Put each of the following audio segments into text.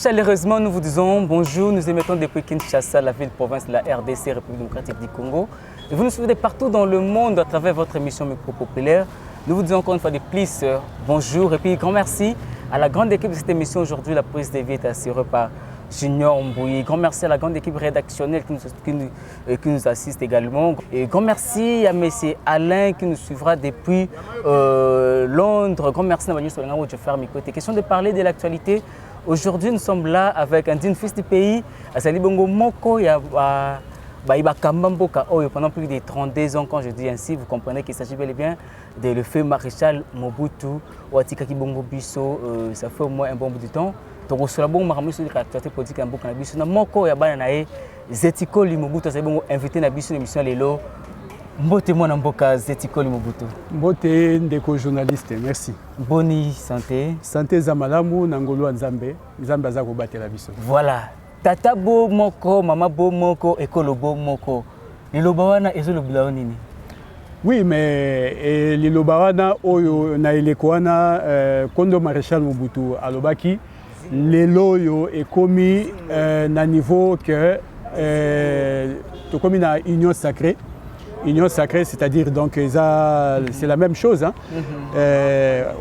chaleureusement, nous vous disons bonjour. Nous émettons depuis Kinshasa, la ville-province de la RDC, République démocratique du Congo. Et vous nous suivez partout dans le monde à travers votre émission Micro Populaire. Nous vous disons encore une fois de plus bonjour et puis grand merci à la grande équipe de cette émission. Aujourd'hui, la prise de vie est assurée par Junior Mbouyi. Grand merci à la grande équipe rédactionnelle qui nous assiste également. Et grand merci à M. Alain qui nous suivra depuis Londres. Grand merci à Manu Solenga où je fais mes côtés. Question de parler de l'actualité. Aujourd'hui, nous sommes là avec un digne fils du pays, Azali Bongo Moko, pendant plus de 32 ans, quand je dis ainsi, vous comprenez qu'il s'agit bel et bien de le feu maréchal Mobutu, Ouatika Kibongo Bisso, ça fait au moins un bon bout de temps. Donc, sur la bonne marmite sur l'actualité politique, un bon cannabis, Moko, Yabana, Zetiko Mobutu, c'est bon invité à l'émission Lelo. Mbote mwana mboka Zetiko Mobutu. Mbote ndeko journaliste, merci. Boni santé. Santé zamalamu nangolo nzambe, nzambe aza ko batela biso. Voilà. Tata bo moko, mama bo moko, ekolo bo moko. Liloba wana ezolobila nini? Oui, mais liloba wana oyo na eleko wana kondo maréchal Mobutu alobaki lelo yo ekomi na niveau que to komi na union sacrée. Union sacrée, c'est-à-dire donc c'est la même chose. Hein?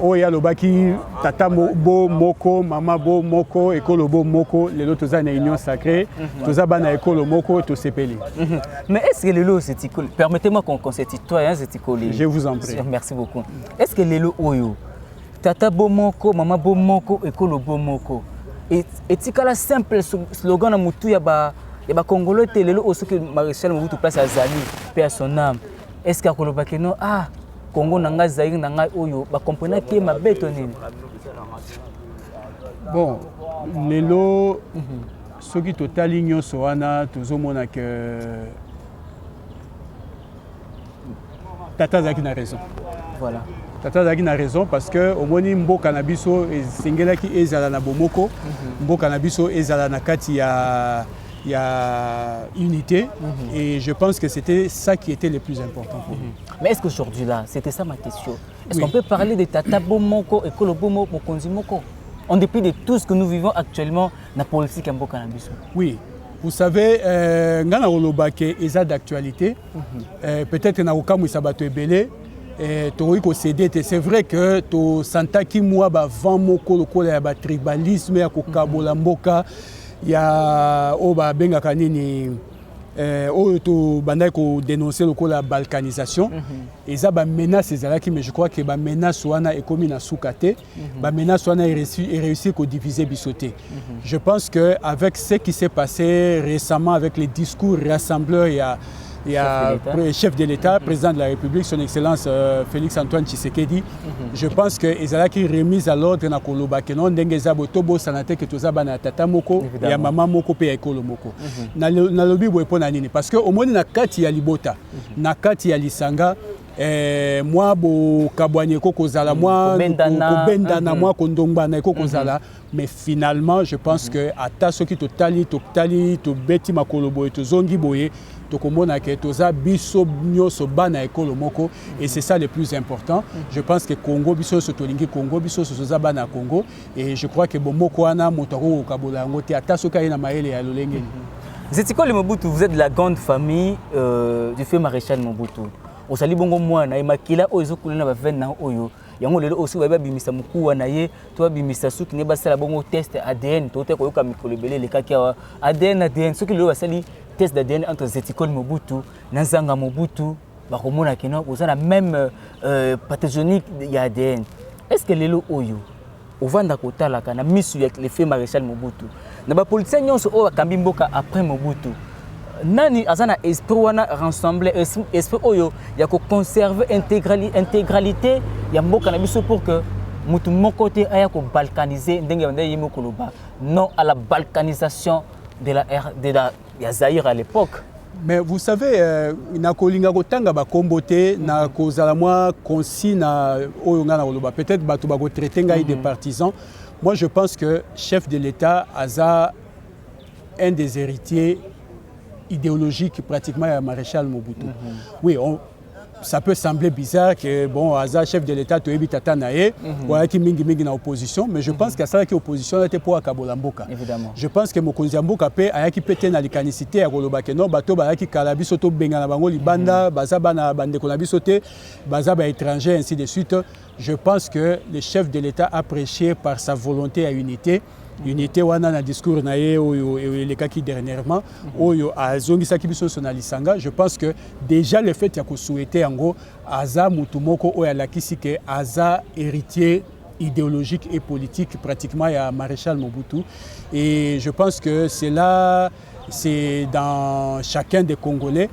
Oya lobaki tata bo moko, mama bo moko, ekolo bo moko, les autres ont une union sacrée, tous ont une école moko, tous sepeli. Mais est-ce que les lots c'est école? Permettez-moi qu'on se tutoie, hein, c'est école. Je vous en prie. Merci beaucoup. Est-ce que les lots oyo tata bo moko, mama bo moko, ekolo bo moko? Et c'est la simple slogan na mutu ya ba et bah Congolais t'es le aussi que maréchal Mobutu place à Zali paix à son âme. Est-ce qu'à Kolobake non ah Congo nanga Zaïre nanga oyo bah comprenez que ma bête nini. Bon lelo ceux qui total union soana tozomona que Tata Zaki n'a raison. Voilà. Tata Zaki n'a raison parce que au moni mboka na biso esengelaki ezala na bomoko mboka na biso ezala na kati il y a unité et je pense que c'était ça qui était le plus important pour nous. Mais est-ce qu'aujourd'hui là, c'était ça ma question, est-ce qu'on peut parler de Tata Bomoko et Kolo Bomo Mokonzi Moko en dépit de tout ce que nous vivons actuellement dans la politique en Bokanabissou? Oui, vous savez, ngana olobake eza d'actualité, peut-être na okamu sabato ebele toriko cédé, c'est vrai que to santaki moi ba vent moko lokola ya ba tribalisme ya kokabola mboka. Il y a Oba Bengakanini to bandai ko dénoncer la balkanisation et ça ba menace ezalaki mais je crois que ba menace wana ekomi na sukate ba menace wana est réussi ko diviser bisoté. Je pense que avec ce qui s'est passé récemment avec les discours rassembleurs il y a le chef de l'État, président de la République, son Excellence Félix Antoine Tshisekedi. Je pense que ezalaki remise à l'ordre na koloba que non ndengeza botobo sanate que tozaba na tata moko ya mama moko pe ekolo moko. Na lobi bo epona nini parce que au moins na kati ya libota, na kati ya lisanga moi bo kabwanye koko zala moi benda na moi kondongba na koko zala mais finalement je pense que ata soki totali to beti makolobo to zongi boye tokomona ke toza biso nyoso bana ekolo moko et c'est ça le plus important. Je pense que Congo biso sotolingi Congo biso soza bana Congo et je crois que bomoko wana motaro kabola ngote ata soka ina maele ya lolenge. Zetiko Mobutu, vous êtes de la grande famille du feu maréchal Mobutu. Osali bongo mwana e makila oyo kulina ba vena oyo yango lelo aussi ba bimisa mukuwa na ye to bimisa suki ne basala bongo test ADN to te ko yoka mikolo belé le kaki ADN suki lelo basali test d'ADN entre Zetiko Mobutu na Nzanga Mobutu ba komona kino ozana même pathogénique ya ADN. Est-ce que lelo oyo ovanda kotala kana misu ya le fait maréchal Mobutu na ba politicien nyonso o bakambi mboka après Mobutu nani azana esprit wana rassembler esprit oyo ya ko conserver intégralité ya mboka na biso pour que mutu moko te aya ko balkaniser ndenge banda yimo koloba non à la balkanisation de la Zaïre à l'époque. Mais vous savez na kolinga kotanga ba kombote na kozala moi consi na oyo ngana koloba peut-être bato ba ko traiter ngai des partisans. Moi je pense que chef de l'État aza un des héritiers idéologique pratiquement à maréchal Mobutu. Oui, ça peut sembler bizarre que bon aza chef de l'État toyebi tata nae voilà qui mingi na opposition, mais je pense que ça qui opposition était pour akabola mboka. Évidemment. Je pense que mokonzi mboka pe ayaki pété na likanicité ya koloba ke non bato bayaki kala biso to benga na bango libanda baza bana bande ko na biso te baza ba étranger ainsi de suite. Je pense que le chef de l'État a prêché par sa volonté à unité. Unité wana na discours na ye oyo elekaki dernièrement oyo azongisaki biso na lisanga. Je pense que déjà le fait ya ko souhaiter yango aza mutu moko oyo alakisi ke aza héritier idéologique et politique pratiquement ya maréchal Mobutu, et je pense que c'est dans chacun des Congolais.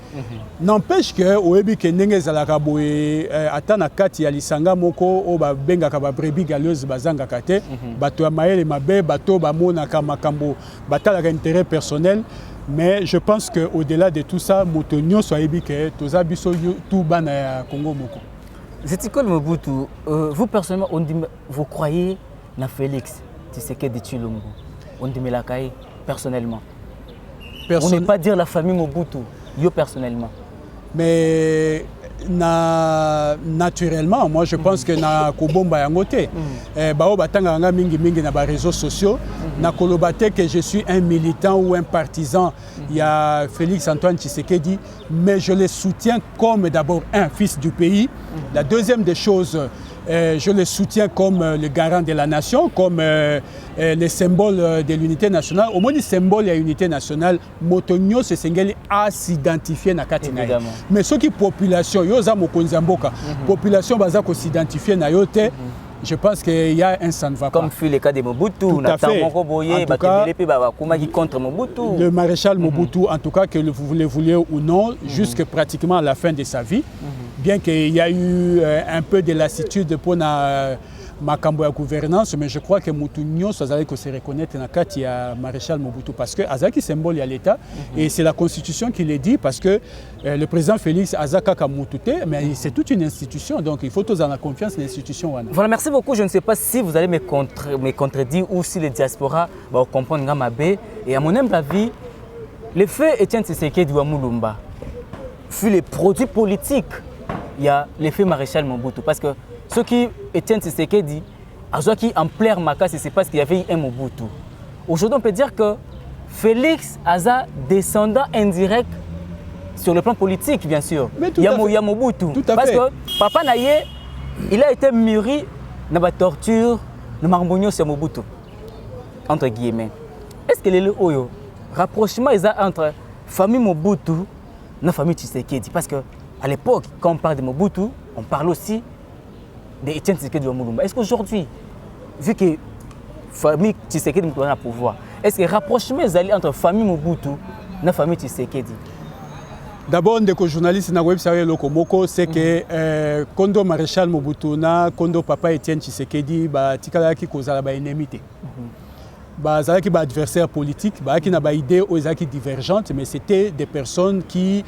N'empêche que oyebi ke ndenge ezalaka boye ata na kati ya lisanga moko o babengaka ba brebis galeuses bazangaka te bato ya mayele mabe bato bamonaka makambo batalaka intérêt personnel. Mais je pense que au-delà de tout ça moto nyonso ayebi ke toza biso tout bana ya Congo moko. Zetikol Mobutu, vous personnellement, vous croyez na Félix Tshisekedi Tshilombo? On dit Melakaï personnellement. On ne peut pas dire la famille Mobutu, yo personnellement. Mais naturellement, moi je pense que na kobomba yangote. Bao batanga nga mingi na ba réseaux sociaux. Na kolobate que je suis un militant ou un partisan. Il y a Félix Antoine Tshisekedi, mais je le soutiens comme d'abord un fils du pays. La deuxième des choses, je le soutiens comme le garant de la nation, comme le symbole de l'unité nationale. Au moins, le symbole de l'unité nationale, Motonio se sengeli à s'identifier na katina. Mais ce qui est population, yoza mokonzamboka, population baza ko s'identifier na yote. Je pense qu'il y a un ça ne va pas. Comme fut le cas de Mobutu, tout à fait. En tout cas, contre Mobutu. Le maréchal Mobutu, en tout cas, que vous le vouliez ou non, jusqu'à pratiquement à la fin de sa vie, bien qu'il y a eu un peu de lassitude pour ma gouvernance, mais je crois que Moutounio, ça allait se reconnaître dans le cas du maréchal Mobutu, parce que Azaki symbole y a l'État, et c'est la Constitution qui le dit, parce que le président Félix Azaka Kamoutouté, mais c'est toute une institution, donc il faut tous en avoir confiance dans l'institution. Voilà, merci beaucoup. Je ne sais pas si vous allez me contredire ou si les diasporas vont comprendre Ngamabé. Et à mon humble avis, le fait Étienne Tshisekedi Wamulumba fut le produit politique. Il y a l'effet maréchal Mobutu, parce que ce qui Étienne Tshisekedi a joué qui en plaire Makasi, c'est parce qu'il y avait un Mobutu. Aujourd'hui, on peut dire que Félix Aza descendant indirect sur le plan politique, bien sûr. Il y a Mobutu. Parce que Papa Naye, il a été mûri dans la torture de Marbonio sur Mobutu, entre guillemets. Est-ce que le rapprochement entre famille Mobutu et la famille Tshisekedi? Parce qu'à l'époque, quand on parle de Mobutu, on parle aussi d'Étienne Tshisekedi Wamulumba. Est-ce qu'aujourd'hui, vu que la famille Tshisekedi est au pouvoir, est-ce que le rapprochement entre famille Mobutu et la famille Tshisekedi? D'abord, un des journalistes na website Lokomoko, c'est que Kondo Maréchal Mobutu na Kondo Papa Étienne Tshisekedi, ba tikalaki kozala ba ennemi te. Ba zalaki ba adversaire politique, ba ki na ba idée aux zaki divergentes, mais c'était des personnes qui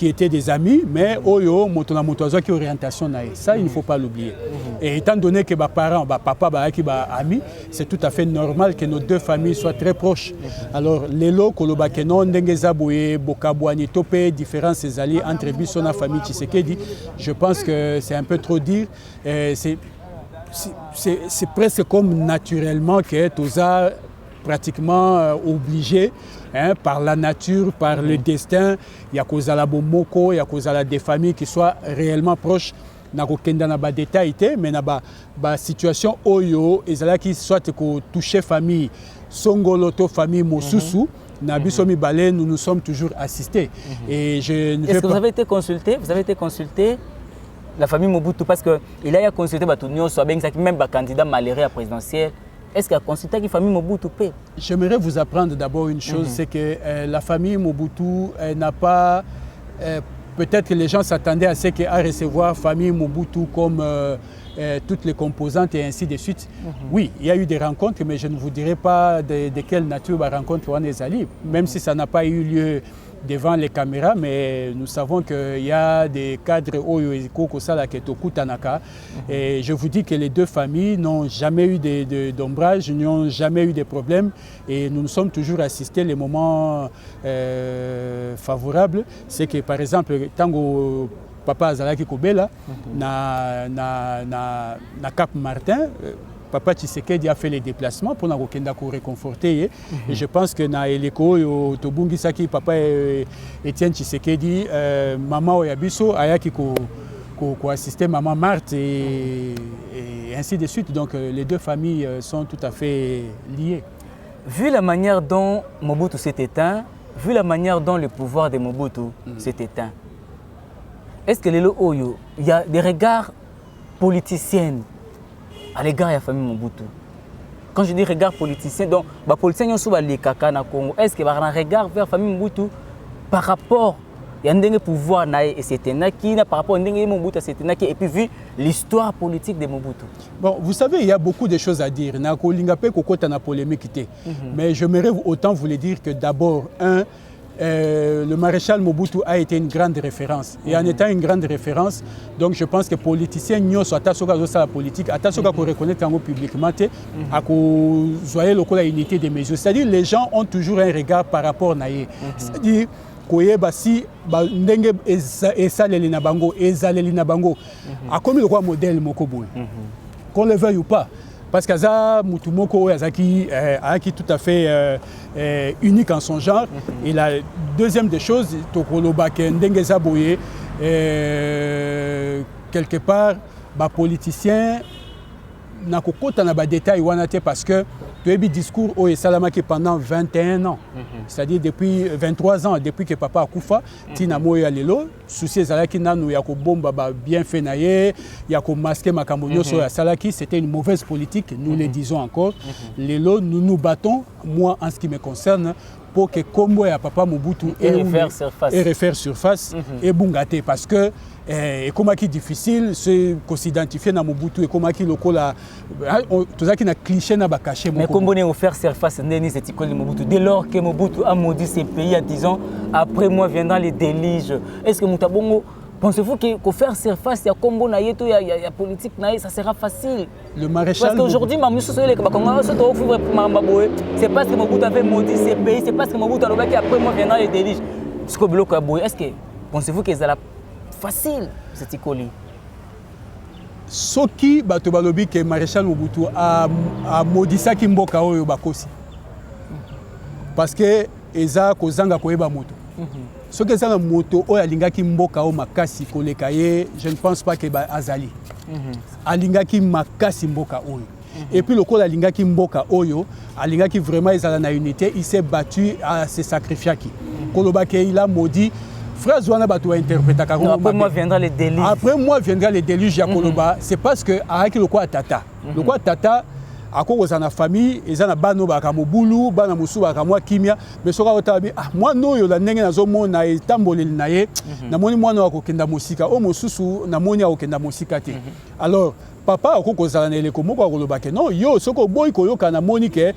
étaient des amis, mais oyo motona motozo qui orientation nae. Ça, il ne faut pas l'oublier. Et étant donné que ba parents, ba papa ba ki ba amis, c'est tout à fait normal que nos deux familles soient très proches. Alors lelo koloba ke non ndengeza boye bokabwani topé différences alliées entre biso na famille Tshisekedi, je pense que c'est un peu trop dire. C'est presque comme naturellement que Toza pratiquement obligé par la nature, par le destin. Il y a Kozala Bomoko, il y a Kozala des familles qui soient réellement proches. Na kokenda na ba détail mais na ba situation oyo ezala qui soit ko toucher famille Songoloto famille Mosusu na bisomi balé nous sommes toujours assistés. Et je ne Est-ce que vous avez été consulté? Vous avez été consulté la famille Mobutu, parce qu'il a consulté même le candidat malheureux à la présidentielle. Est-ce qu'il a consulté la famille Mobutu? J'aimerais vous apprendre d'abord une chose, c'est que la famille Mobutu n'a pas... peut-être que les gens s'attendaient à ce qu'à recevoir la famille Mobutu comme toutes les composantes et ainsi de suite. Oui, il y a eu des rencontres, mais je ne vous dirai pas de quelle nature la rencontre on est allé, même si ça n'a pas eu lieu devant les caméras, mais nous savons qu'il y a des cadres Oyo et Kokosala qui sont Kutanaka. Et je vous dis que les deux familles n'ont jamais eu d'ombrage, n'ont jamais eu de problèmes. Et nous nous sommes toujours assistés les moments favorables. C'est que, par exemple, Tango papa azalaki kobela na Cap Martin. Papa Tshisekedi a fait les déplacements pour nous réconforter. Et je pense que dans l'écho, Tobungi Saki, papa Étienne Tshisekedi, maman Oyabiso, ayaki ko assister maman Marthe et ainsi de suite. Donc les deux familles sont tout à fait liées. Vu la manière dont Mobutu s'est éteint, vu la manière dont le pouvoir de Mobutu s'est éteint, est-ce que il y a des regards politiciens à l'égard de la famille Mobutu? Quand je dis regard politicien, donc les politiciens sont les caca na Congo. Est-ce qu'il y a un regard vers la famille Mobutu par rapport à un pouvoir et par rapport à Mobutu et puis vu l'histoire politique de Mobutu? Bon, vous savez, il y a beaucoup de choses à dire. Mais j'aimerais autant vous le dire que d'abord, le maréchal Mobutu a été une grande référence. Et en étant une grande référence, donc je pense que les politiciens n'ont pas la politique, pour reconnaître publiquement, à la unité des mesures. C'est-à-dire que les gens ont toujours un regard par rapport à eux. C'est-à-dire si ndenge esaleli na bango ezaleli na bango akomi le modèle moko boy qu'on le veuille ou pas. Parce que ça, Mutumoko est tout à fait unique en son genre. Et la deuxième des choses, quelque part, les politiciens n'ont pas de détails parce que tu as eu discours au Salamaki pendant 21 ans, c'est-à-dire depuis 23 ans, depuis que papa a koufa, Tina Moya Lelo, souci Zalaki Nanou Yako Bomba bien fait naïe, Yako masqué Makamboyo sur Salaki, c'était une mauvaise politique, nous le disons encore. Lelo, nous nous battons, moi en ce qui me concerne, pour que Kombo et papa Mobutu refaire surface et Bungate parce que et comment qui difficile c'est qu'on s'identifie dans Mobutu et comment qui local là tout ça qui n'a cliché n'a pas caché. Mais comment on faire surface n'est cette école de Mobutu dès lors que Mobutu a maudit ces pays en disant après moi viendra les déluges. Est-ce que Mutabongo pensez-vous que faire surface, il y a combo naïeto, il y a politique naïe, ça sera facile? Le maréchal. Parce qu'aujourd'hui, c'est parce que Mobutu avait maudit ces pays, c'est parce que Mobutu a dit après moi viendra les déluges. Est-ce que pensez-vous que c'est facile cette école? Ce qui batobalobi que maréchal Mobutu a maudit ça qui mboka oyo bakosi. Parce que eza kozanga koyeba moto. Ce que c'est la moto, alingaki mboka o makasi koleka ye, je ne pense pas que azali. Alingaki makasi mboka oyo. Et puis le col alingaki mboka oyo, alingaki vraiment ezala na unité, il s'est battu à se sacrifier qui. Kolobake il a maudit frère Zouana Batou a interprété après moi viendra les déluges. Après moi viendra les déluges ya Koloba, c'est parce que avec le quoi tata. Le quoi tata ako za na famille ezana bano ba kamobulu bana musu ba kamwa kimia mais soka otabi moi no yo la ndenge nazomona etamboleli na ye na moni mwana wako kenda musika o mususu na moni akokenda musika te. Alors papa akoko za na eleko moko akoloba ke non yo soko boy koyoka na moni ke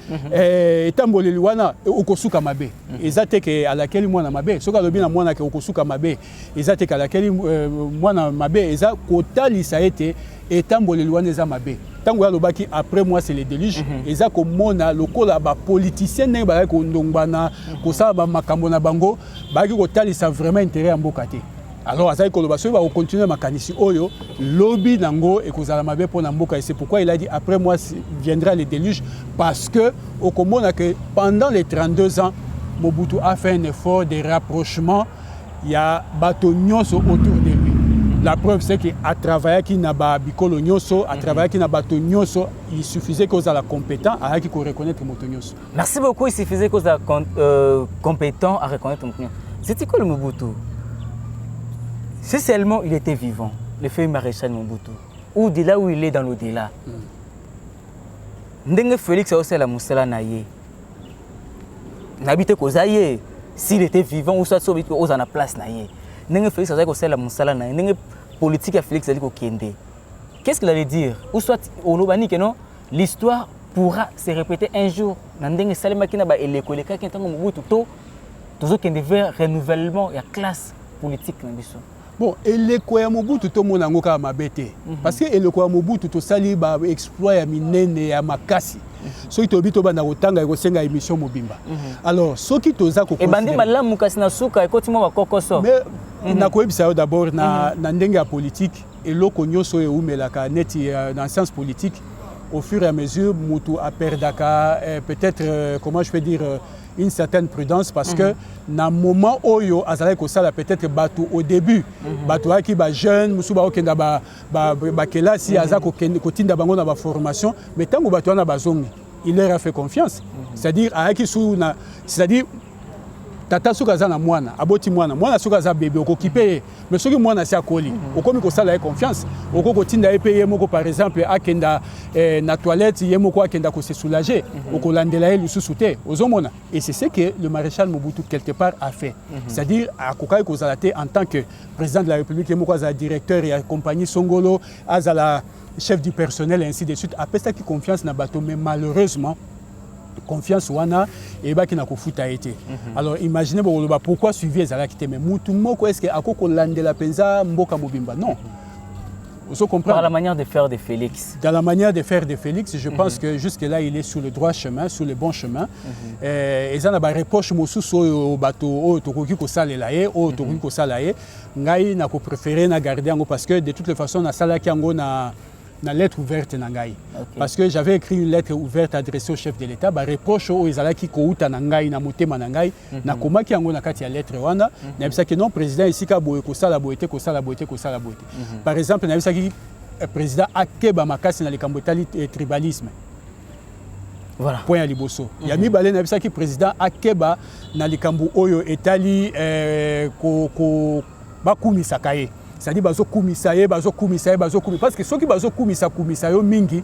etamboleli wana okosuka mabe ezate ke alakeli mwana mabe soka lobi na mwana ke okosuka mabe ezate ke alakeli mwana mabe eza kotalisa ete etamboleli wana eza mabe. Tant que après moi c'est les déluges et ça comme mona lokola ba politicien ne ba ko ndongbana ko sa ba makambo na bango ba ki ko talisa vraiment intérêt en bokate. Alors ça ko ba so ba continuer makanisi oyo lobby nango et ko zala mabe pour na mboka et c'est pourquoi il a dit après moi viendra les déluges parce que au komona que pendant les 32 ans Mobutu a fait un effort de rapprochement, il y a bato nyonso autour de lui. La preuve, c'est qu'à travers qui n'a pas bicolo nyoso, à travers qui n'a pas tonyoso, il suffisait qu'on soit compétent à qui qu'on reconnaisse Motonyoso. Merci beaucoup. Il suffisait qu'on soit compétent à reconnaître Motonyoso. C'était quoi le Mobutu? Si seulement il était vivant, le feu maréchal Mobutu, ou de là où il est dans l'au-delà. Ndenge Félix a aussi la moussala naïe. N'habite qu'aux s'il était vivant ou soit sur la place naïe. N'enge Félix a aussi la moussala naïe. N'enge politique à Félix a dit qu'est-ce qu'il allait dire? Ou soit au Lobani que non, l'histoire pourra se répéter un jour. N'enge Salima qui n'a pas élecole qui est en Mobutu tout, toujours qu'il y a un renouvellement de la classe politique dans l'histoire. Bon, et le quoi Mobutu tout le monde a ngoka mabete. Parce que le quoi Mobutu tout sali ba exploit ya minene ya makasi. So qui tobito ba na rotanga ko senga émission mobimba. Alors, so qui toza ko et bandi malamu kasi na suka e kotima ba kokoso. Mais nakoyebisa yo d'abord na ndenge ya politique eloko nyonso eumelaka neti dans science politique au fur et à mesure mutu aperdaka peut-être comment je peux dire une certaine prudence parce que na moment oyo azalaki kosala peut-être bato au début bato aki ba jeune musu ba okenda ba kelasi aza kotinda bango na ba formation mais tango bato wana bazongi il leur a fait confiance c'est-à-dire aki sou na c'est-à-dire tata soki aza na mwana aboti mwana soki aza bébé okokipe ye mais soki mwana si akoli okomi kosala ye confiance oko kotinda ye mpe ye moko par exemple akenda na toilette ye moko akenda kose soulager okolandela ye lisusu te ozomona et c'est ce que le maréchal Mobutu quelque part a fait c'est-à-dire akokaki kozala te en tant que président de la République ye moko azala directeur ya compagnie Songolo azala chef du personnel et ainsi de suite apesaki confiance na bato mais malheureusement confiance wana et baki na kofuta été. Alors imaginez pourquoi suivi ezalaki te mais mutu moko est-ce que akoko landela penza mboka mobimba non. Vous comprenez? Par la manière de faire de Félix. Dans la manière de faire de Félix, je pense que jusque-là, il est sur le droit chemin, sur le bon chemin. Et ça, on a reproche au bateau, au Tokoki Kosala et au Tokoki Kosala et Ngai n'a pas préféré na garder parce que de toutes les façons, na sala qui ango na lettre ouverte nangai parce que j'avais écrit une lettre ouverte adressée au chef de l'État ba reproche au ezalaki ko uta nangai na motema nangai na komaki yango na kati ya lettre wana na bisaki non président ici ka boye ko sala boyete par exemple na bisaki président akeba makasi na likambo tali tribalisme voilà point ya liboso ya mibale na bisaki président akeba na likambo oyo etali ko bakumisa kaye c'est-à-dire bazo kumisa parce que ceux qui bazo kumisa yo mingi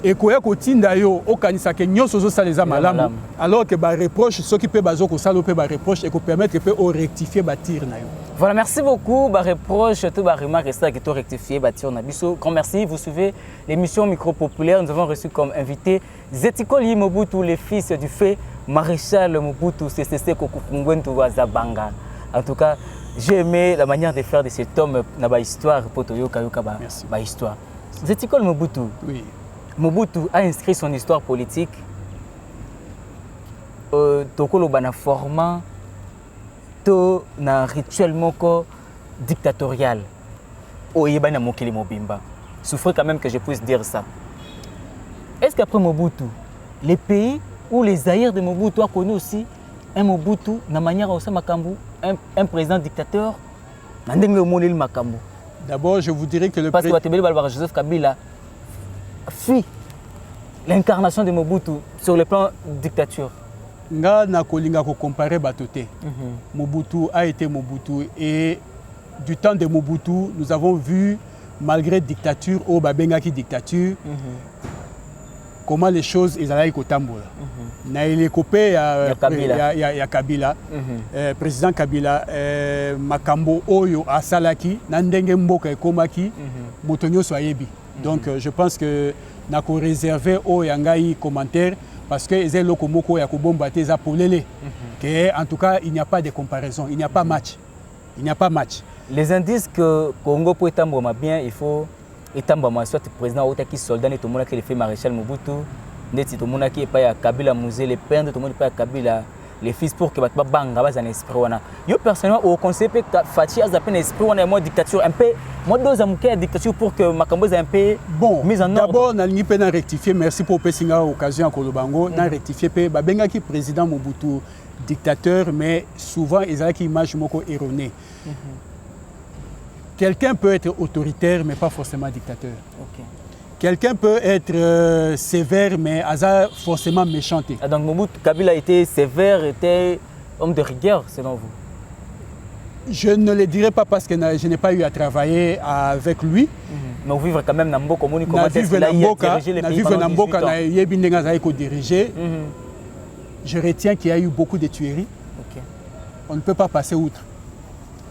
et koya kotinda yo okanisa ke nyonso zo saleza malamu alors que ba reproche ceux qui peut bazo ko salo peut ba reproche et ko permettre peut au rectifier ba tir na yo. Voilà, merci beaucoup ba reproche tout ba remarque ça que to rectifier ba tir na biso. Grand merci, vous suivez l'émission Micro Populaire. Nous avons reçu comme invité Zetikoli Mobutu, le fils du fait maréchal Mobutu CCC Kokukungwentu wa Zabanga. En tout cas, j'ai aimé la manière de faire de cet homme dans la histoire pour Toyoka ba histoire. Zetikoli Mobutu. Oui. Mobutu a inscrit son histoire politique tokolo bana format to na rituel moko dictatorial o yebana mokili mobimba. Souffre quand même que je puisse dire ça. Est-ce qu'après Mobutu, les pays où les zaïrs de Mobutu a connu aussi un Mobutu na manière au Makambu, un président dictateur, d'abord, je vous dirais que le parce que Joseph Kabila fuit l'incarnation de Mobutu sur le plan dictature. Nga na kolinga ko comparer batoté. Mobutu a été Mobutu et du temps de Mobutu, nous avons vu malgré dictature au babengaki dictature comment les choses ezalaki kotambola. Na elekopé ya Kabila, président Kabila makambo oyo asalaki na ndenge mboka ekomaki moto nyonso ayebi. Donc je pense que na ko réserver o yangai commentaire parce que ezé loko moko ya kobomba te za polele que en tout cas il n'y a pas de comparaison, il n'y a pas match. Il n'y a pas match. Les indices que Congo peut étendre bien, il faut étendre soit le président qui soldat et tout le monde qui le fait maréchal Mobutu, net tout le monde qui est pas Kabila Mouzé, les pères de tout le monde pas Kabila les fils pour que batba banga bas un esprit wana. Yo personnellement au conseil que Fachi a zappé un esprit wana mode dictature un peu mode deux amuke dictature pour que Makambo un peu bon mise en ordre. D'abord na lingi pe na rectifier, merci pour pesinga occasion ko lobango na rectifier pe ba benga ki président Mobutu dictateur mais souvent ils ont une image moko erronée. Quelqu'un peut être autoritaire mais pas forcément dictateur. Quelqu'un peut être sévère mais hasard forcément méchant. Ah, donc Mobutu Kabila était sévère, était homme de rigueur selon vous? Je ne le dirais pas parce que je n'ai pas eu à travailler avec lui. Mais vous vivez quand même dans Mboka, comment est-ce qu'il a dirigé les pays pendant 18 ans? Je retiens qu'il y a eu beaucoup de tueries. On ne peut pas passer outre.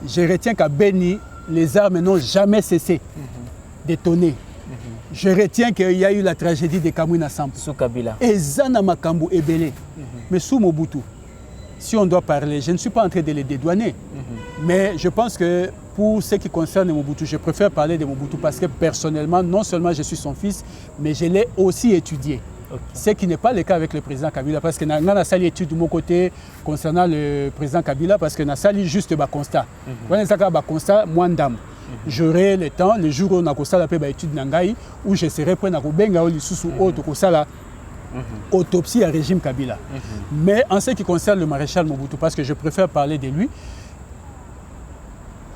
Je retiens qu'à Beni, les armes n'ont jamais cessé de tonner. Je retiens qu'il y a eu la tragédie de Kamwina Sampo. Sous Kabila. Et Zana Makambu Ebele. Mais sous Mobutu, si on doit parler, je ne suis pas en train de les dédouaner. Mais je pense que pour ce qui concerne Mobutu, je préfère parler de Mobutu parce que personnellement, non seulement je suis son fils, mais je l'ai aussi étudié. Ce qui n'est pas le cas avec le président Kabila, parce que nous avons une étude de mon côté concernant le président Kabila, parce que nous avons juste un constat. Quand nous avons un constat, moins d'âme. J'aurai le temps, le jour où on a fait une étude Nangaï, où je serai prêt à faire autopsie à régime Kabila. Mais en ce qui concerne le maréchal Mobutu, parce que je préfère parler de lui,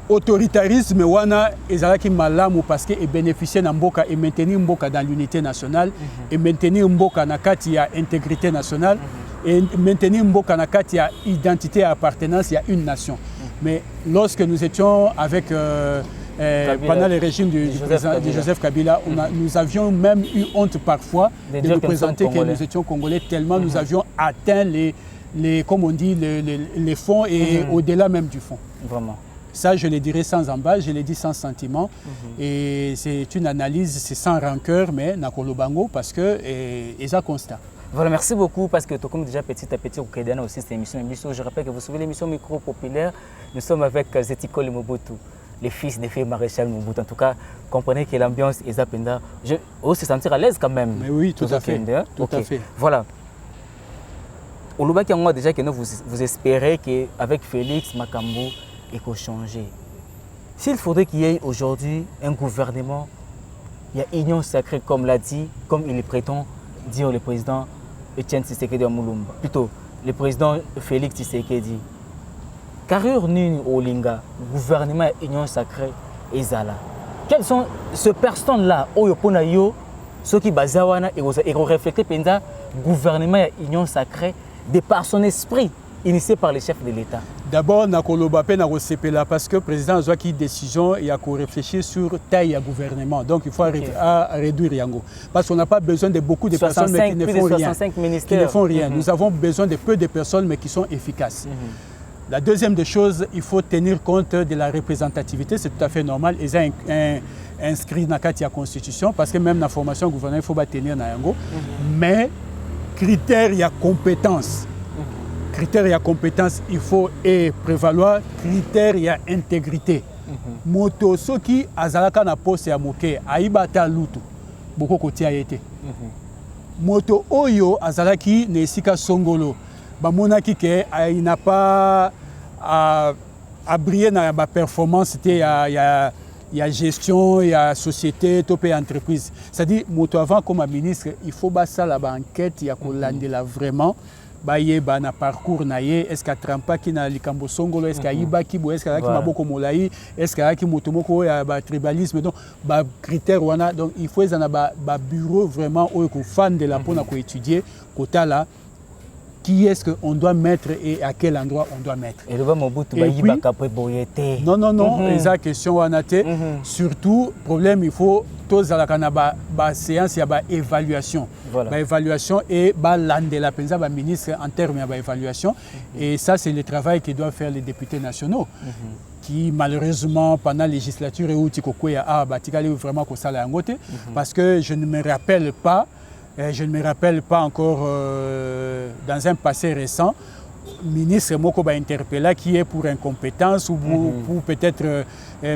autoritarisme wana ezalaki malamu parce que bénéficier na mboka et maintenir mboka dans l'unité nationale et maintenir mboka na kati ya intégrité nationale et maintenir mboka na kati ya identité et appartenance à une nation. Mais lorsque nous étions avec pendant le régime de Joseph Kabila, nous avions même eu honte parfois de nous présenter que nous étions Congolais tellement nous avions atteint comme on dit, les fonds et au-delà même du fond. Vraiment. Ça, je le dirai sans embâche, je le dis sans sentiment. Et c'est une analyse, c'est sans rancœur, mais nakolo bango parce que c'est un constat. Voilà, merci beaucoup parce que comme déjà petit à petit, vous avez aussi cette émission. Je rappelle que vous suivez l'émission Micro Populaire. Nous sommes avec Zetikoli Mobutu, le fils de feu maréchal Mobutu. En tout cas, comprenez que l'ambiance est zapenda. On se sentir à l'aise quand même. Mais oui, tout à fait. Tout à fait. Voilà. Au Lubaki, on a déjà que vous espérez qu'avec Félix Makambo, et qu'on change. S'il faudrait qu'il y ait aujourd'hui un gouvernement, il y a union sacrée comme l'a dit, comme il prétend dire le président Etienne Tshisekedi Moulumba, plutôt le président Félix Tshisekedi. Carrure Nuni Olinga, gouvernement union sacrée et Zala. Quelles sont ces personnes-là, Oyoponayo, ceux qui basawana et refléter pendant gouvernement union sacrée de par son esprit initié par les chefs de l'État? D'abord, parce que le président a pris une décision et a réfléchi sur taille à gouvernement. Donc, il faut réduire Yango. Parce qu'on n'a pas besoin de beaucoup de personnes mais qui ne font rien. Qui ne font rien. Nous avons besoin de peu de personnes mais qui sont efficaces. La deuxième des choses, il faut tenir compte de la représentativité. C'est tout à fait normal. Ils ont inscrit dans la Constitution parce que même dans la formation gouvernementale, il faut tenir dans Yango. Mais, critère, il y a compétence. Critères et compétences, il faut prévaloir. Critères et intégrité. Moto soki azalaka na poste ya moke aibata lutu boko kotia yete. Moto oyo azalaki na esika songolo bamonaki ke il n'a pas à briller na ba performance te ya gestion ya société topé entreprise. C'est-à-dire moto avant comme ministre, il faut basa la enquête ya kolandela vraiment. Baye na parcours naye est-ce qu'à trempa ki na likambo songolo est-ce qu'à ibaki bo est-ce qu'à ki maboko molai est-ce qu'à ki motomoko ya ba tribalisme donc ba critère wana donc il faut ezana ba bureau vraiment au fan de la pona ko étudier kota là qui est-ce qu'on doit mettre et à quel endroit on doit mettre. Et le Mobutu bayibaka pe boyete. Non, esa question wana te. Surtout problème il faut tous à la séance il y a ba évaluation. Voilà. Ba évaluation et ba landela penza ba ministre en termes de évaluation et ça c'est le travail que doivent faire les députés nationaux. Qui malheureusement pendant la législature et où tikokoya batikali vraiment ko sala ngote parce que je ne me rappelle pas encore dans un passé récent, ministre Mokoba interpellé qui est pour incompétence ou pour peut-être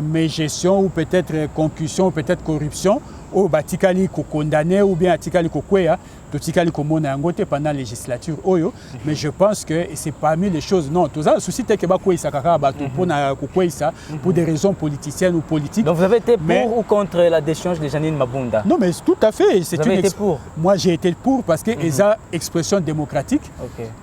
mégestion ou peut-être concussion ou peut-être corruption ou batikali ko condamné ou bien atikali ko kwea to tikali ko mona ngote pendant la législature oyo mais je pense que c'est parmi les choses non tout ça souci te ke ba kwesa kaka ba to pona ko kwesa pour des raisons politiciennes ou politiques. Donc vous avez été pour ou contre la déchange de Janine Mabunda? Non mais tout à fait, c'est une pour. Moi j'ai été pour parce que esa expression démocratique.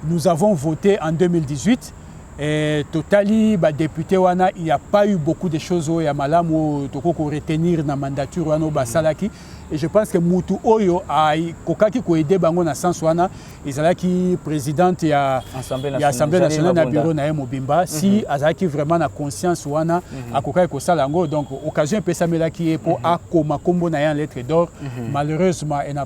Nous avons voté en 2018 et totali ba député wana il n'y a pas eu beaucoup de choses au Yamalamu toko ko retenir na mandature wana ba salaki et je pense que mutu oyo ai kokaki ko aider bango na sens wana ezalaki présidente ya Assemblée nationale na bureau na Mobimba si azalaki vraiment na conscience wana akokaki ko sala ngo donc occasion pesa melaki pour akoma kombo na ya lettre d'or malheureusement elle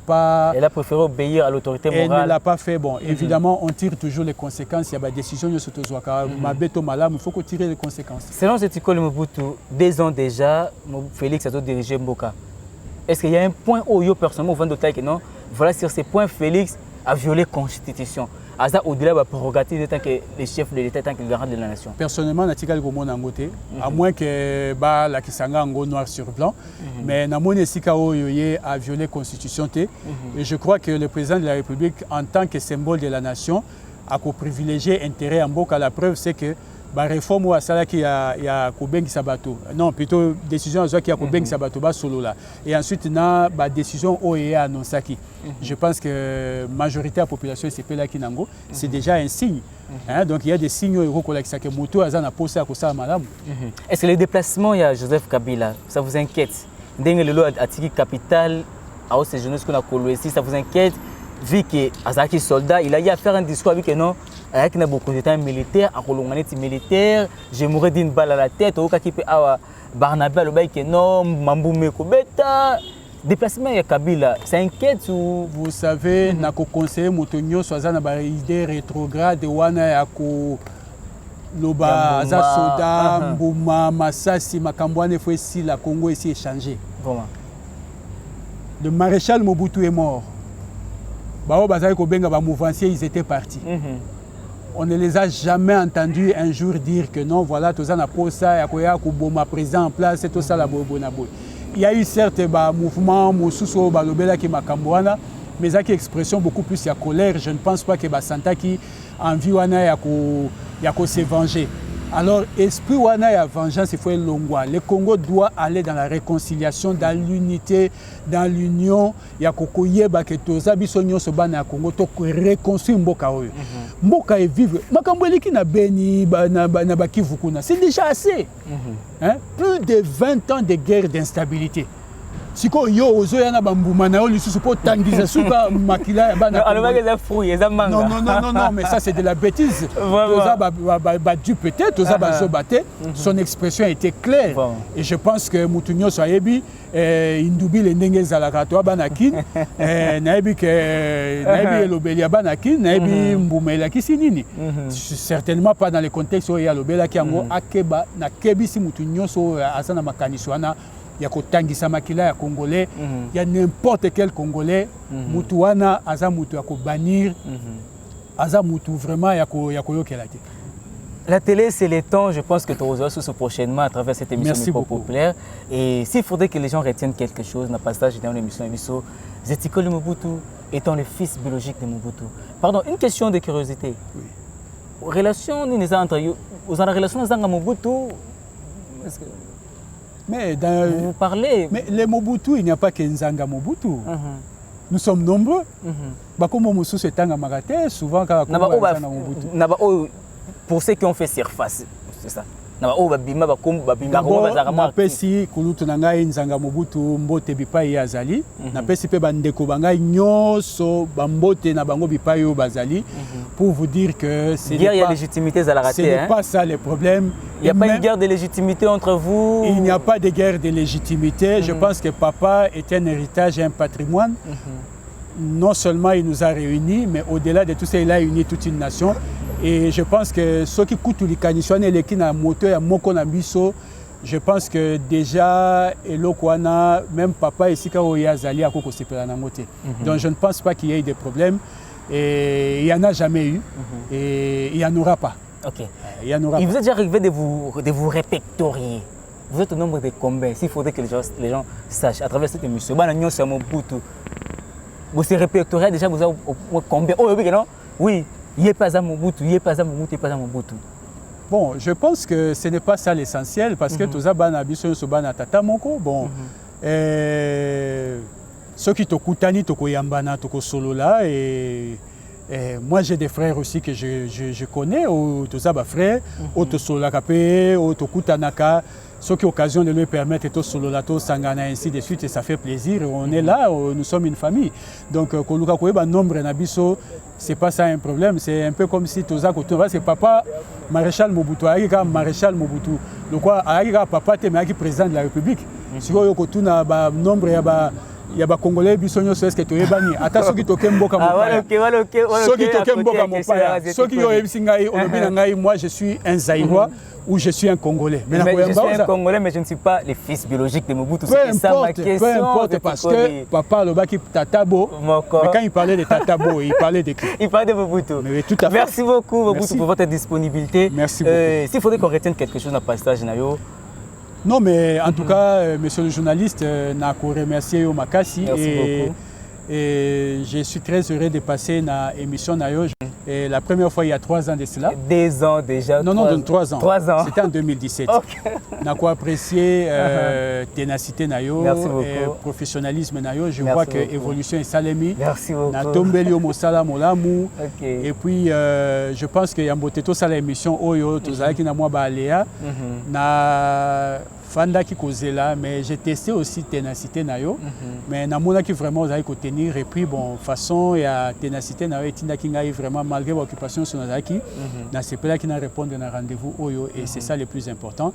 a préféré obéir à l'autorité morale. Elle ne l'a pas fait bon évidemment on tire toujours les conséquences il y a ba décision yo sotozwaka mabeto malamu il faut qu'on tire les conséquences. Selon Zetikoli Mobutu 2 ans déjà Félix a dirigé Mboka. Est-ce qu'il y a un point où, personnellement, au 22 que non, voilà, sur ces points, Félix a violé la Constitution. au-delà de la prérogative tant que le chef de l'État, tant que le garant de la nation. Personnellement, je suis à moins que la Kisanga noir sur blanc, mais je a violé la Constitution. Et je crois que le président de la République, en tant que symbole de la nation, a privilégié l'intérêt en Boka. La preuve, c'est que la réforme ou ça qui a Kobengi Sabato, non plutôt décision qui a Kobengi Sabato bas solo là, et ensuite na ba décision OEA annoncaki. Je pense que majorité de la population c'est là qui nango, c'est déjà un signe. Donc il y a des signes au collecte que moto azana posé à kosa madame. Est-ce que les déplacements il y a Joseph Kabila, ça vous inquiète? Dengue le lot à Tiki capitale à ces jeunes qu'on a colonisé, ça vous inquiète? Vu que Azaki soldat, il a eu à faire un discours avec non, avec beaucoup de temps militaire, à Kolonganeti militaire, je mourrais d'une balle à la tête, au cas qui peut avoir Barnabé le bail que non, Mamboumé Kobeta, déplacement il y a Kabila, ça inquiète ou vous savez, nako conseiller Moutonio soit na ba idée rétrograde wana ya ko loba aza soda mbuma masasi makambwane faut ici la Congo ici échanger. Comment? Le maréchal Mobutu est mort. Ils étaient partis. On ne les a jamais entendus un jour dire que non, voilà, tout ça n'a pas ça, il y a un président en place, c'est tout ça la bonabou. Il y a eu certes des mouvements, mais il y a une expression beaucoup plus de colère. Je ne pense pas que Santa qui a envie de se venger. Alors, esprit wana ya vengeance, il faut être longwa. Le Congo doit aller dans la réconciliation, dans l'unité, dans l'union. Il y a kokoye baketoza bisonyo sobana Congo to reconstruire mboka oyo. Mboka et vivre. Makambweli ki na beni na bakivukuna. C'est déjà assez. Plus de 20 ans de guerre d'instabilité. Siko yo ozo yana bambuma na oli susupo tangisa suka makila ya bana. Non, mais ça c'est de la bêtise. Toza ba du peut-être, toza ba zobate. Son expression était claire. Et je pense que Moutounio Soyebi indubi le ndenge zalaka to banakin naibi ke naibi lobelia banakin naibi mbumela kisinini. Certainement pas dans le contexte où il y a lobela ki yango akeba na kebisi Moutounio so asana makaniswana. Il y a Kotangisa Makila, il y a Congolais, il y a n'importe quel Congolais, Moutouana, Azamoutou, il y a Bannir, Azamoutou, vraiment, il y a Koyokelati. La télé, c'est le temps, je pense que tu auras sous prochainement à travers cette émission populaire. Et s'il faudrait que les gens retiennent quelque chose, dans le passage dans l'émission Zetikoli Mobutu étant le fils biologique de Mobutu. Pardon, une question de curiosité. Oui. Relation, vous avez relation avec Mobutu? Mais vous parlez. Mais les Mobutu, il n'y a pas que Nzanga Mobutu. Nous sommes nombreux. Bakomo Moussou c'est Tanga Magate, souvent quand Mobutu. Pour ceux qui ont fait surface, c'est ça. Napesi kulutu na ngai Nzanga Mobutu mbote bipai azali. Napesi pe bandeko bangai nyoso bambote na bango bipai o bazali pour vous dire que c'est guerre, il y a légitimité à la rater. Ce n'est pas ça le problème. Il n'y a pas une guerre de légitimité entre vous. Il n'y a pas de guerre de légitimité. Je pense que papa est un héritage et un patrimoine. Non seulement il nous a réunis, mais au-delà de tout ça, il a uni toute une nation. Et je pense que ceux qui coûtent les canissons et les moteur je pense que déjà, même papa ici, quand il y a Zali, donc je ne pense pas qu'il y ait des problèmes. Et il n'y en a jamais eu. Et il n'y en aura pas. Ok. Il vous est déjà arrivé de vous répertorier. Vous êtes au nombre de combien? S'il faudrait que les gens sachent à travers cette émission. Vous se répertoriez déjà, vous avez combien? Oh oui, non? Oui. Il n'y a pas à Mobutu, il n'y a pas à Mobutu, il n'y a pas à Mobutu. Bon, je pense que ce n'est pas ça l'essentiel parce que tout ça, tata moko. Bon, ceux qui te koutani, te koyambana, te solola et moi j'ai des frères aussi que je connais, tout ça, frères, auto solakapé, auto koutanaka. Ceux qui ont l'occasion de lui permettre de sololato, sangana, ainsi de suite, et ça fait plaisir. On est là, nous sommes une famille. Donc, nombre nabiso, c'est pas ça un problème. C'est un peu comme si tout ça, c'est papa maréchal Mobutu, maréchal Mobutu. Donc, papa, tu es président de la République. Si vous avez nombre, il y a des Congolais qui sont est-ce que tu es banni. Attends, ceux qui toquent mboka mopaya. Ceux qui toquent mboka mopaya. Ceux qui ont ebsingai, on moi je suis un Zaïrois ou je suis un Congolais. Mais je suis un Congolais, mais je ne suis pas le fils biologique de Mobutu. C'est ça ma question. Peu importe, parce que papa Lobaki Tatabo, mais quand il parlait de Tatabo, il parlait de qui? Il parlait de Mobutu. Mais tout à fait. Merci beaucoup Mobutu pour votre disponibilité. Merci beaucoup. S'il faudrait qu'on retienne quelque chose dans le passage, Nayo. Non, mais en tout cas, monsieur le journaliste, n'a qu'à remercier Makassi. Merci beaucoup. Et je suis très heureux de passer dans l'émission Nayo. Et la première fois, il y a 3 ans de cela. 2 ans déjà. Non, 3 ans. 3 ans. C'était en 2017. N'a qu'à apprécier ténacité Nayo, et professionnalisme Nayo. Je vois que l'évolution est salémi. Merci beaucoup. Na tombeli mosala molamu. Et puis, je pense qu'il y a un beau této ça l'émission Oyo, tout ça qui n'a moi baléa. Na fanda qui cause là, mais j'ai testé aussi ténacité Nayo. Mais na mona qui vraiment vous avez tenir et puis bon façon il y a ténacité Nayo et tinda qui ngaï vraiment malgré l'occupation sur Nazaki. Na c'est pas là qui n'a répondu à rendez-vous Oyo et c'est ça le plus important.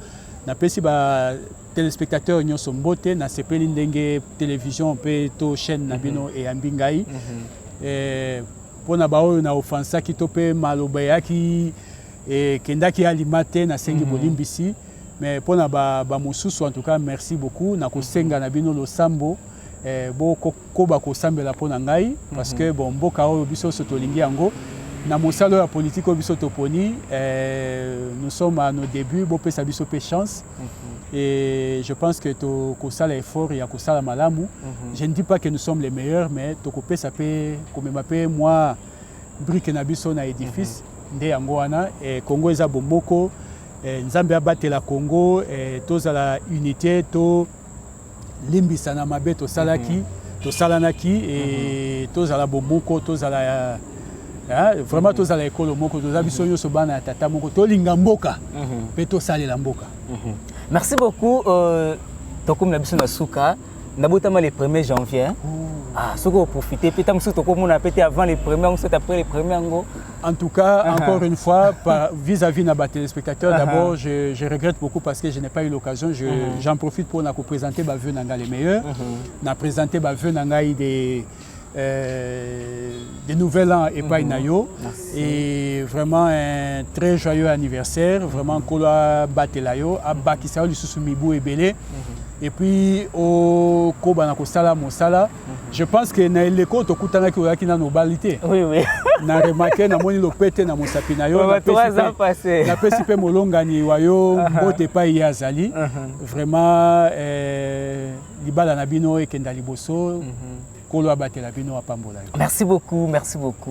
Na pesi ba téléspectateurs nyo sombote na sepeli ndenge télévision pe to chaîne nabino et ambingai. Et pour na ba oyo na offensa ki topé maloba yaki et kendaki alimate na sengi bolimbisi. Mais pour ba mususu en tout cas merci beaucoup na ko senga na bino lo sambo bo ko ba ko sambela pona ngai parce que bon mboka oyo biso sotolingi yango na mosalo ya politique oyo biso toponi nous sommes à nos débuts bo pesa biso pe chance et je pense que to ko sala effort ya ko sala malamu. Je ne dis pas que nous sommes les meilleurs mais to ko pesa pe ko mema pe moi brique na biso na édifice nde yango wana et Congo eza bomboko. Nzambe abatela Congo toza la unité to limbisa na mabe to salaki to salanaki et toza la bomoko toza la vraiment toza la ekolo moko toza biso yo so bana tata moko to linga mboka pe to salela mboka. Merci beaucoup tokum na biso na suka nabotama le 1er janvier. Ah, ce qu'on profite, peut-être que tout le monde a pété avant les premiers, ensuite après les premiers. En tout cas, encore une fois, vis-à-vis de nos téléspectateurs, d'abord, je regrette beaucoup parce que je n'ai pas eu l'occasion. J'en profite pour nous présenter Baveux Nanga les meilleurs. Nous présenter Baveux Nanga des nouvel an et pas Nayo. Et vraiment un très joyeux anniversaire. Vraiment, Kola Batelayo, Abba Kisao, Lususumibu et Belé. Et puis au Koba Kosala Mosala, je pense que na l'école to kutana ki oyaki na nobalité. Oui oui. Na remarqué na moni lopete na mosapina yo na 3 ans passés. Na pesi pe molongani wayo mbote pa yazali. Vraiment libala na bino ekenda liboso. Kolo abatela bino apambola. Merci beaucoup.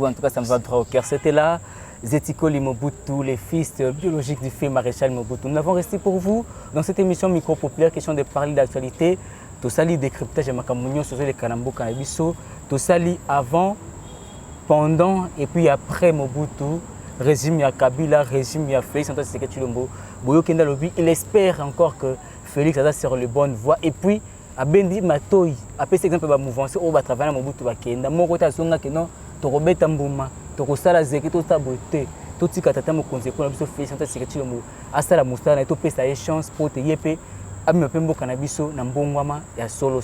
En tout cas ça me va droit au cœur. C'était là Zetiko Mobutu, les fils biologiques du fait maréchal Mobutu. Nous avons resté pour vous dans cette émission micro-populaire, question de parler d'actualité. Tout ça, décryptage de Makamounion sur les Kanambo Kanabiso. Tout ça, avant, pendant et puis après Mobutu, régime ya Kabila, régime ya Félix Antoine Tshisekedi Tshilombo. Boyo Kenda Lobi, il espère encore que Félix a sur les bonnes voies. Et puis, à Bendi Matoyi, après cet exemple, il mouvance, on va travailler à Mobutu Bakenda. Mon côté, à que non, tu rebelles Tambouma. Tokosala zeki to saboter to tika tata mo konzeko na biso Félix Antoine Tshisekedi Tshilombo asala musala na to pesa chance pour te yepe abi mapembo kana biso na mbongwama ya solo